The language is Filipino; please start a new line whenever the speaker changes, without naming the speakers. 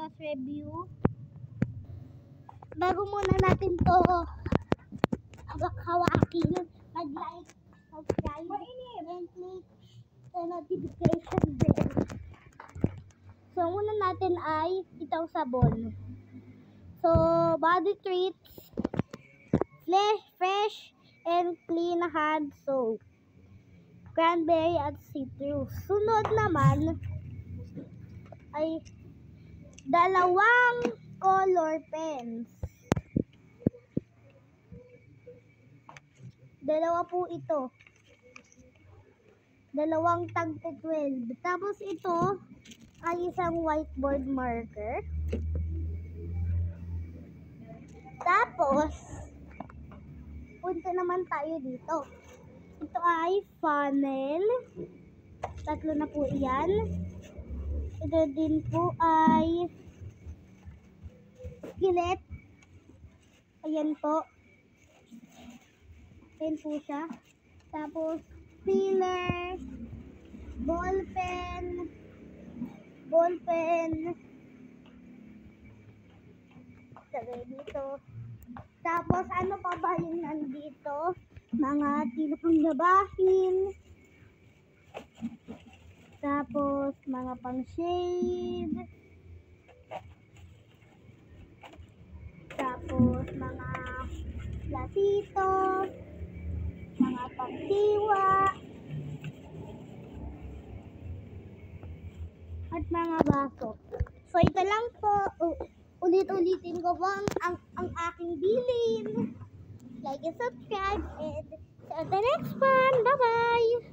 Doritos review. Bago muna natin to hawakin, mag-like, subscribe, and click the notification bell. So, muna natin ay itong sabon. So, body treats, fresh and clean hand soap, cranberry at citrus. Sunod naman ay dalawang color pens. Dalawa po ito. Dalawang tag 12. Tapos ito ay isang whiteboard marker. Tapos, punta naman tayo dito. Ito ay funnel. Tatlo na po yan. Ito din po ay skillet. Ayan po. Ayan po siya. Tapos, filler, ball pen, sagay dito. Tapos, ano pa ba yung nandito? Mga tilo pang labahin. Tapos, mga pang shade. Tapos, mga platito. Mga pangsiwa. At mga baso. So, ito lang po. Ulit-ulitin ko po ang aking bilin. Like and subscribe. And see you on the next one. Bye-bye!